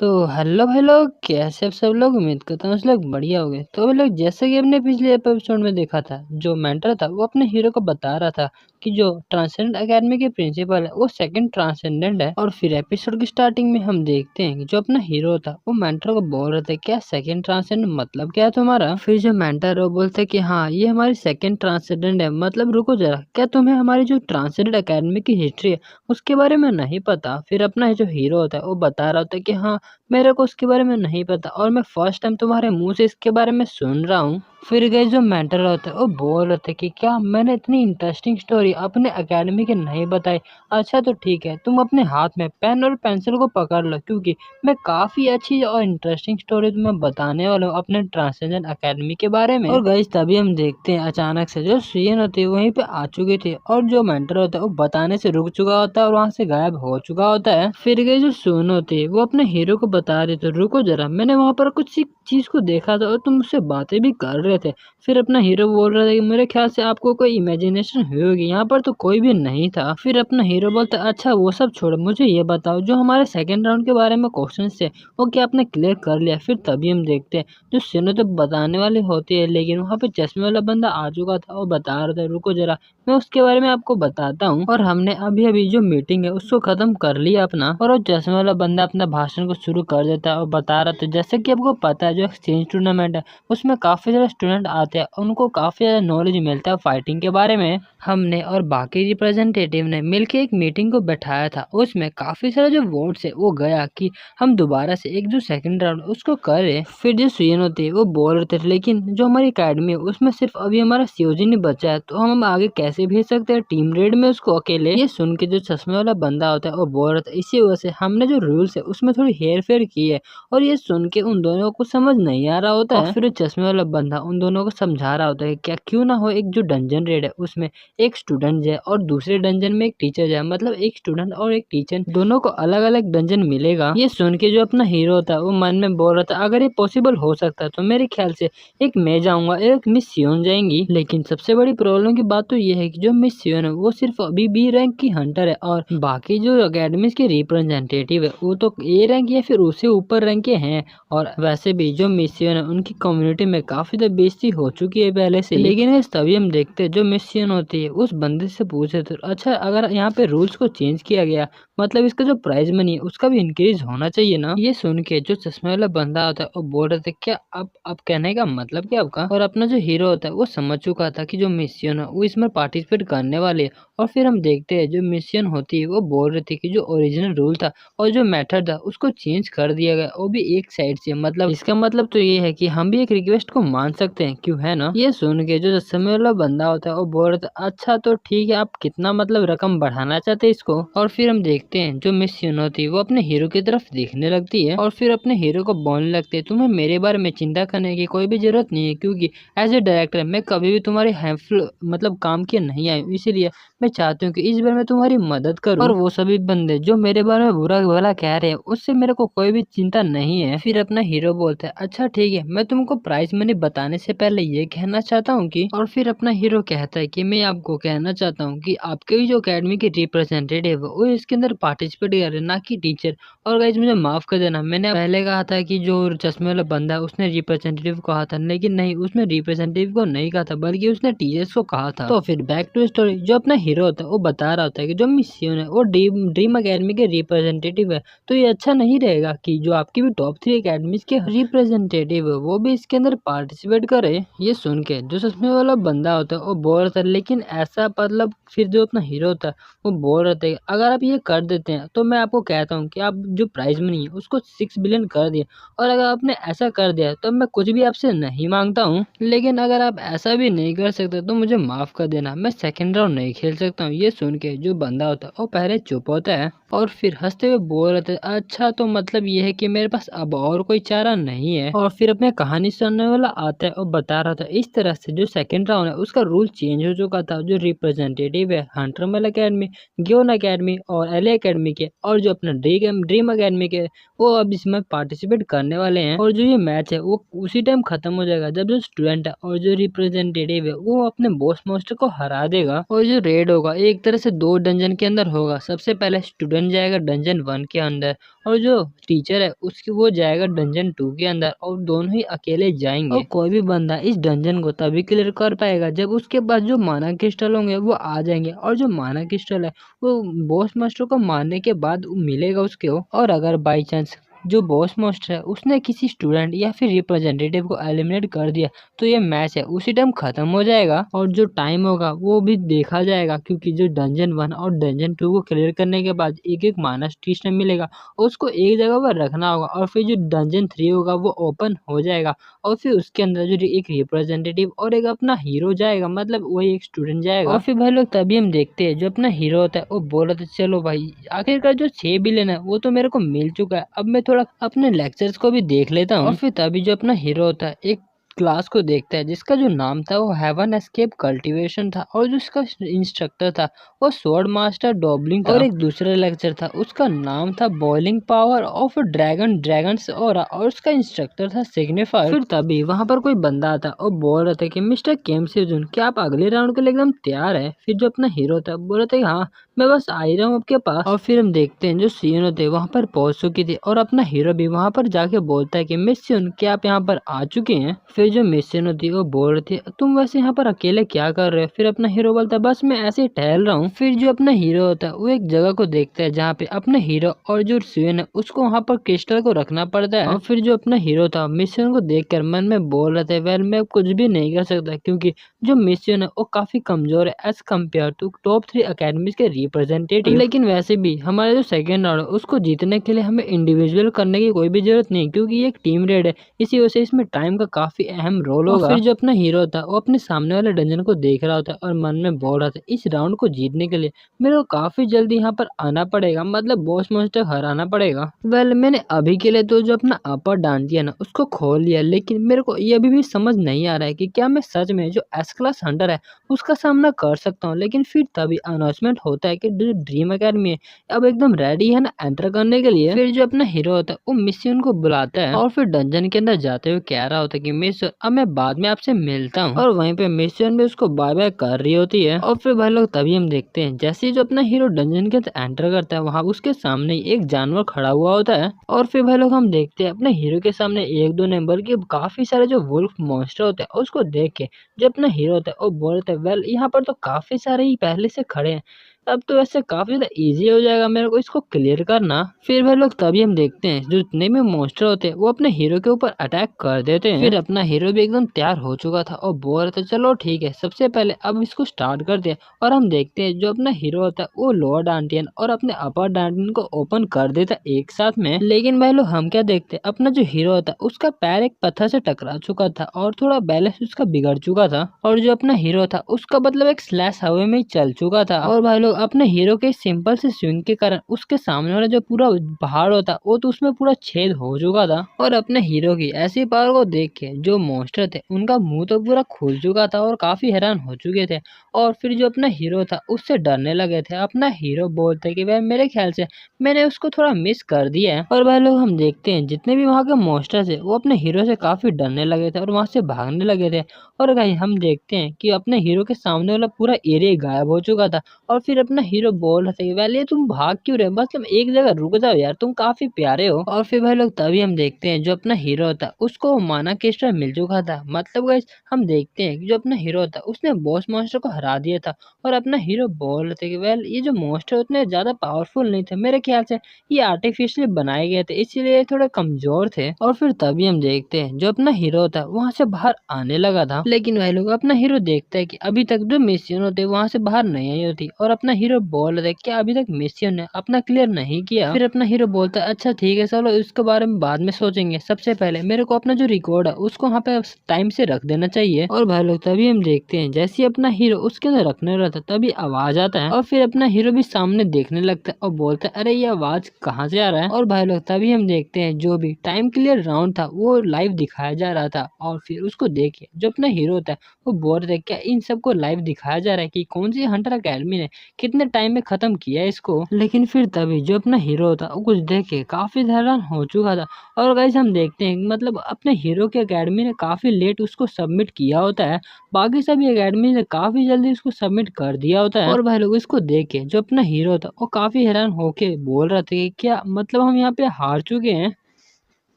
तो हेलो भाई लोग, कैसे आप सब लोग। उम्मीद करता हूँ सब लोग बढ़िया हो गए। तो भाई लोग, जैसे कि हमने पिछले एपिसोड में देखा था, जो मेंटर था वो अपने हीरो को बता रहा था कि जो ट्रांसेंडेंट एकेडमी के प्रिंसिपल है वो सेकंड ट्रांसेंडेंट है। और फिर एपिसोड की स्टार्टिंग में हम देखते हैं कि जो अपना हीरो था वो मेंटर को बोल रहे थे, क्या सेकंड ट्रांसेंडेंट मतलब क्या है तुम्हारा। फिर जो मेंटर है वो बोलते कि हाँ, ये हमारी सेकंड ट्रांसेंडेंट है। मतलब रुको जरा, क्या तुम्हें हमारी जो ट्रांसेंडेंट एकेडमी की हिस्ट्री है उसके बारे में नहीं पता। फिर अपना जो हीरो होता है वो बता रहा होता है कि हाँ, मेरे को उसके बारे में नहीं पता और मैं फर्स्ट टाइम तुम्हारे मुंह से इसके बारे में सुन रहा हूँ। फिर गए जो मेंटर होता है वो बोल रहे थे कि क्या मैंने इतनी इंटरेस्टिंग स्टोरी अपने एकेडमी के नहीं बताई। अच्छा तो ठीक है, तुम अपने हाथ में पेन और पेंसिल को पकड़ लो, क्योंकि मैं काफी अच्छी और इंटरेस्टिंग स्टोरी तुम्हें बताने वाला हूँ अपने ट्रांसजेंडर एकेडमी के बारे में। और गाइस, तभी हम देखते हैं अचानक से जो सीएन होती है वहीं पे आ चुके थे और जो मेंटर होता है वो बताने से रुक चुका होता है और वहाँ से गायब हो चुका होता है। फिर गई जो सोन होती है वो अपने हीरो को बता रहे थे, रुको जरा, मैंने वहाँ पर कुछ सी चीज को देखा था और तुम मुझसे बातें भी कर रहे थे। फिर अपना हीरो बोल रहा था कि मेरे ख्याल से आपको कोई इमेजिनेशन हुई होगी, यहाँ पर तो कोई भी नहीं था। फिर अपना हीरो बोलता, अच्छा वो सब छोड़ो, मुझे ये बताओ जो हमारे सेकंड राउंड के बारे में क्वेश्चन थे वो क्या आपने क्लियर कर लिया। फिर तभी हम देखते हैं जो सीनो तो बताने वाली होती है, लेकिन वहाँ पे चश्मे वाला बंदा आ चुका था और बता रहा था, रुको जरा, मैं उसके बारे में आपको बताता हूँ। और हमने अभी अभी जो मीटिंग है उसको खत्म कर लिया अपना। और वो चश्मे वाला बंदा अपना भाषण को शुरू कर देता है और बता रहा था, जैसे कि आपको पता है जो एक्सचेंज टूर्नामेंट है उसमें काफी सारे स्टूडेंट आते हैं, उनको काफी ज्यादा नॉलेज मिलता है फाइटिंग के बारे में। हमने और बाकी रिप्रेजेंटेटिव ने मिलकर एक मीटिंग को बैठाया था, उसमें काफी सारे जो वोट्स है वो गया कि हम दोबारा से एक जो सेकंड राउंड उसको करें। फिर जो सीएन होती है वो बोल रहे थे, लेकिन जो हमारी अकेडमी है उसमें सिर्फ अभी हमारा सीओजी नहीं बचा है, तो हम आगे कैसे भेज सकते हैं टीम रेड में उसको अकेले। ये सुन के जो चश्मे वाला बंदा होता है वो बोल रहा था, इसी वजह से हमने जो रूल्स है उसमें थोड़ी हेर फेर की है। और ये सुन के उन दोनों को समझ नहीं आ रहा होता है। और फिर चश्मे वाला बंदा उन दोनों को समझा रहा होता है, क्या क्यों ना हो एक जो डंजन रेड है उसमें एक स्टूडेंट जाए और दूसरे डंजन में एक टीचर जाए, मतलब एक स्टूडेंट और एक टीचर दोनों को अलग अलग डंजन मिलेगा। ये सुन के जो अपना हीरो होता है वो मन में बोल रहा था, अगर ये पॉसिबल हो सकता है तो मेरे ख्याल से एक मैं जाऊंगा, एक मिस सियोन जाएंगी। लेकिन सबसे बड़ी प्रॉब्लम की बात तो ये है कि जो मिस सियोन है वो सिर्फ अभी बी रैंक की हंटर है और बाकी जो अकेडमी के रिप्रेजेंटेटिव है वो तो ए रैंक या फिर उससे ऊपर रैंक के हैं। और वैसे भी जो मिस सियोन है उनकी कम्युनिटी में काफी ज्यादा बेइज्जती हो चुकी है पहले से। लेकिन इस तभी हम देखते हैं जो मिस सियोन होती है उस बंदे से पूछे थे, अच्छा अगर यहाँ पे रूल्स को चेंज किया गया, मतलब इसका जो प्राइज मनी है उसका भी इंक्रीज होना चाहिए ना। ये सुन के जो चश्मे वाला बंदा होता है वो बोल रहे थे, क्या अब कहने का मतलब क्या आपका। और अपना जो हीरो होता है वो समझ चुका था कि जो मिशन है वो इसमें पार्टिसिपेट करने वाले है। और फिर हम देखते हैं जो मिशन होती है वो बोल रही थी कि जो ओरिजिनल रूल था और जो मेथड था उसको चेंज कर दिया गया, वो भी एक साइड से। मतलब इसका मतलब तो ये है कि हम भी एक रिक्वेस्ट को मान सकते हैं, क्यों है ना। ये सुन के जो चश्मे वाला बंदा होता है वो बोल रहा था, अच्छा तो ठीक है, आप कितना मतलब रकम बढ़ाना चाहते हैं इसको। और फिर हम देखते हैं जो मिस सियोन होती है वो अपने हीरो की तरफ देखने लगती है और फिर अपने हीरो को बोलने लगती है, तुम्हें मेरे बारे में चिंता करने की कोई भी जरूरत नहीं है, क्योंकि एज ए डायरेक्टर मैं कभी भी तुम्हारे हेल्पफुल मतलब काम के नहीं आई हूँ, इसीलिए मैं चाहती हूँ कि इस बार मैं तुम्हारी मदद करूँ। और वो सभी बंदे जो मेरे बारे में बुरा भला कह रहे हैं उससे मेरे को कोई भी चिंता नहीं है। फिर अपना हीरो बोलता है, अच्छा ठीक है, मैं तुमको प्राइस मनी बताने से पहले ये कहना चाहता हूँ कि। और फिर अपना हीरो कहता है कि मैं आपको कहना चाहता हूँ कि आपके भी जो अकेडमी के रिप्रेजेंटेटिव है वो इसके अंदर पार्टिसिपेट कर रहे हैं, ना कि टीचर। और गाइज मुझे माफ कर देना, मैंने पहले कहा था कि जो चश्मे वाला बंदा है उसने रिप्रेजेंटेटिव कहा था, लेकिन नहीं, उसने रिप्रेजेंटेटिव को नहीं कहा था बल्कि उसने टीचर्स को कहा था। तो फिर बैक टू स्टोरी, जो अपना हीरो होता है वो बता रहा होता है कि जो मिशन है वो ड्रीम अकेडमी के रिप्रेजेंटेटिव है, तो ये अच्छा नहीं रहेगा कि जो आपकी भी टॉप 3 अकेडमीज के रिप्रेजेंटेटिव है वो भी इसके अंदर पार्टिसिपेट करे। ये सुन के जो चश्मे वाला बंदा होता है वो बोल रहा था, लेकिन ऐसा मतलब फिर जो अपना हीरो होता है वो बोल रहे थे, अगर आप ये कर देते हैं तो मैं आपको कहता हूँ कि आप जो प्राइज मनी है उसको 6 बिलियन कर दिए, और अगर आपने ऐसा कर दिया तो मैं कुछ भी आपसे नहीं मांगता हूँ, लेकिन अगर आप ऐसा भी नहीं कर सकते तो मुझे माफ कर देना, मैं सेकंड राउंड नहीं खेल सकता हूँ। ये सुन के जो बंदा होता है वो पहले चुप होता है और फिर हंसते हुए बोल रहे थे, अच्छा तो मतलब ये है कि मेरे पास अब और कोई चारा नहीं है। और फिर अपने कहानी सुनने वाला आता है और बता रहा था, इस तरह से जो सेकंड राउंड है उसका रूल चेंज हो चुका था, जो रिप्रेजेंटेटिव है हंटरमल अकेडमी, गियोन अकेडमी और एले अकेडमी के, और जो अपना ड्रीम अकेडमी के, वो अब इसमें पार्टिसिपेट करने वाले हैं। और जो ये मैच है वो उसी टाइम खत्म हो जाएगा जब जो स्टूडेंट है और जो रिप्रेजेंटेटिव है वो अपने बॉस मास्टर को हरा हरा देगा। और जो रेड होगा एक तरह से 2 डंजन के अंदर होगा। सबसे पहले स्टूडेंट जाएगा डंजन 1 के अंदर और जो टीचर है उसकी वो जाएगा डंजन 2 के अंदर और दोनों ही अकेले जाएंगे। और कोई भी बंदा इस डंजन को तभी क्लियर कर पाएगा जब उसके पास जो माना क्रिस्टल होंगे वो आ जाएंगे। और जो माना क्रिस्टल है वो बॉस मास्टर को मारने के बाद मिलेगा उसको। और अगर बाई चांस जो बॉस मास्टर है उसने किसी स्टूडेंट या फिर रिप्रेजेंटेटिव को एलिमिनेट कर दिया तो ये मैच है उसी टाइम खत्म हो जाएगा। और जो टाइम होगा वो भी देखा जाएगा क्योंकि जो डंजन 1 और डंजन 2 को क्लियर करने के बाद एक एक माना स्टेशन मिलेगा और उसको एक जगह पर रखना होगा। और फिर जो डंजन 3 होगा वो ओपन हो जाएगा और फिर उसके अंदर जो एक रिप्रेजेंटेटिव और एक अपना हीरो जाएगा, मतलब वही एक स्टूडेंट जाएगा। और फिर भाई लोग तभी हम देखते हैं जो अपना हीरो होता है वो बोल रहा था चलो भाई आखिरकार जो 6 बिलियन है वो तो मेरे को मिल चुका है, अब मैं थोड़ा अपने लेक्चर्स को भी देख लेता हूँ। और फिर तभी जो अपना हीरो होता है एक क्लास को देखता है जिसका जो नाम था वो हेवन एस्केप कल्टीवेशन था और जो उसका इंस्ट्रक्टर था वो स्वॉर्ड मास्टर डॉबलिंग था। और एक दूसरा लेक्चर था उसका नाम था बॉइलिंग पावर ऑफ ड्रैगन्स और उसका इंस्ट्रक्टर था सिग्निफायर। फिर तभी वहां पर कोई बंदा आता और बोल रहा था कि मिस्टर केम सेजुन क्या आप अगले राउंड के लिए एकदम तैयार है। फिर जो अपना हीरो था बोल रहा था हाँ मैं बस आ ही रहा हूँ आपके पास। और फिर हम देखते हैं जो सियोन होते वहां पर पहुंच चुकी थी और अपना हीरो भी वहां पर जाके बोलता है कि मिस सियोन क्या आप यहाँ पर आ चुके हैं। फिर जो मिस सियोन होती है वो बोल रही थी तुम वैसे यहाँ पर अकेले क्या कर रहे हो। फिर अपना हीरो बोलता है बस मैं ऐसे ही टहल रहा हूँ। फिर जो अपना हीरो होता है वो एक जगह को देखता है जहाँ पे अपने हीरो और जो सियोन है उसको वहाँ पर क्रिस्टल को रखना पड़ता है। और फिर जो अपना हीरो था मिस सियोन को देख कर मन में बोल रहा था वेल मैं कुछ भी नहीं कर सकता क्योंकि जो मिस सियोन है वो काफी कमजोर है as compare to top 3 academies के रिप्रेजेंटेटिव। लेकिन वैसे भी हमारा जो सेकंड राउंड है उसको जीतने के लिए हमें इंडिविजुअल करने की कोई भी जरूरत नहीं क्योंकि ये एक टीम रेड है, इसी वजह से इसमें टाइम का काफी अहम रोल होगा। और फिर जो अपना हीरो था वो अपने सामने वाले डंजन को देख रहा होता है और मन में बोल रहा था इस राउंड को जीतने के लिए मेरे को काफी जल्दी यहाँ पर आना पड़ेगा, मतलब बॉस मॉन्स्टर हराना पड़ेगा। वेल मैंने अभी के लिए तो जो अपना अपर डांट दिया ना उसको खोल लिया, लेकिन मेरे को ये अभी भी समझ नहीं आ रहा है कि क्या मैं सच में जो एस क्लास हंटर है उसका सामना कर सकता हूँ। लेकिन फिर तभी अनाउंसमेंट होता है कि जो ड्रीम अकेडमी है अब एकदम रेडी है ना एंटर करने के लिए। फिर जो अपना हीरो होता है वो मिशन को बुलाता है और फिर डंजन के अंदर जाते हुए कह रहा होता है कि मिशन अब मैं बाद में आपसे मिलता हूँ। और वहीं पे मिशन भी उसको बाय बाय कर रही होती है। और फिर भाई लोग तभी हम देखते हैं जैसे ही जो अपना हीरो डंजन के अंदर एंटर करता है वहाँ उसके सामने ही एक जानवर खड़ा हुआ होता है। और फिर भाई लोग हम देखते हैं अपने हीरो के सामने एक दो नहीं बल्कि काफी सारे जो वुल्फ मॉन्स्टर होते हैं उसको देख के जो अपना हीरो होता है वो बोलता है वेल यहाँ पर तो काफी सारे ही पहले से खड़े हैं, अब तो वैसे काफी ज्यादा इजी हो जाएगा मेरे को इसको क्लियर करना। फिर भाई लोग तभी हम देखते हैं जो जितने भी मॉन्स्टर होते हैं वो अपने हीरो के ऊपर अटैक कर देते हैं। फिर अपना हीरो भी एकदम तैयार हो चुका था और बोल रहा था चलो ठीक है सबसे पहले अब इसको स्टार्ट करते हैं। और हम देखते हैं जो अपना हीरो होता है वो लोअर डांटियन और अपने अपर डांटियन को ओपन कर देता है एक साथ में। लेकिन भाई लोग हम क्या देखते हैं अपना जो हीरो होता है उसका पैर एक पत्थर से टकरा चुका था और थोड़ा बैलेंस उसका बिगड़ चुका था। और जो अपना हीरो था उसका मतलब एक स्लैश हवा में ही चल चुका था। और भाई लोग अपने हीरो के सिंपल से स्विंग के कारण उसके सामने वाला जो पूरा पहाड़ होता वो तो उसमें पूरा छेद हो चुका था। और अपने हीरो की ऐसी पावर को देख के जो मॉन्स्टर थे उनका मुंह तो पूरा खुल चुका था और काफी हैरान हो चुके थे। और फिर जो अपना हीरो था उससे डरने लगे थे। अपना हीरो बोलते कि भाई मेरे ख्याल से मैंने उसको थोड़ा मिस कर दिया है। और भाई लोग हम देखते हैं जितने भी वहाँ के मॉन्स्टर थे वो अपने हीरो से काफी डरने लगे थे और वहाँ से भागने लगे थे। और भाई हम देखते हैं कि अपने हीरो के सामने वाला पूरा एरिया गायब हो चुका था। और फिर अपना हीरो बोल रहा था कि वैले तुम भाग क्यों रहे हो, मतलब एक जगह रुक जाओ यार तुम काफी प्यारे हो। और फिर भाई लोग तभी हम देखते हैं जो अपना हीरो होता उसको माना क्रिस्टल मिल चुका था, मतलब गाइस हम देखते हैं कि जो अपना हीरो होता उसने बॉस मॉन्स्टर को हरा दिया था। और अपना हीरो बोल रहे थे कि वेल ये जो मॉन्स्टर उतने ज्यादा पावरफुल नहीं थे, मेरे ख्याल से ये आर्टिफिशियली बनाए गए थे इसीलिए थोड़े कमजोर थे। और फिर तभी हम देखते हैं जो अपना हीरो होता है वहां से बाहर आने लगा था। लेकिन भाई लोग अपना हीरो देखता है कि अभी तक जो मिशन होते वहां से बाहर नहीं आई होती। और अपना हीरो बोल रहा है क्या अभी तक मिशन ने अपना क्लियर नहीं किया। फिर अपना हीरो बोलता है अच्छा ठीक है चलो इसके बारे में बाद में सोचेंगे, सबसे पहले मेरे को अपना जो रिकॉर्ड है उसको वहाँ पे टाइम से रख देना चाहिए। और भाई लोग तभी हम देखते हैं जैसे ही अपना हीरो उसके अंदर रखने रहता है तभी आवाज आता है। और फिर अपना हीरो भी सामने देखने लगता है और बोलता है अरे ये आवाज कहाँ से आ रहा है। और भाई लोग तभी हम देखते हैं जो भी टाइम क्लियर राउंड था वो लाइव दिखाया जा रहा था। और फिर उसको देखिए जो अपना हीरो होता है वो बोल रहे क्या इन सबको लाइव दिखाया जा रहा है कि कौन सी हंटर अकेडमी ने कितने टाइम में खत्म किया है इसको। लेकिन फिर तभी जो अपना हीरो था वो कुछ देख के काफी हैरान हो चुका था। और गाइस हम देखते हैं मतलब अपने हीरो की एकेडमी ने काफी लेट उसको सबमिट किया होता है। बाकी सभी एकेडमी ने काफी जल्दी उसको सबमिट कर दिया होता है। और भाई लोग इसको देख के जो अपना हीरो था वो काफी हैरान होके बोल रहा था कि क्या मतलब हम यहाँ पे हार चुके हैं।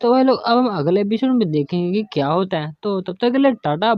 तो भाई लोग अब हम अगले एपिसोड में देखेंगे कि क्या होता है। तो तब तक के लिए टाटा।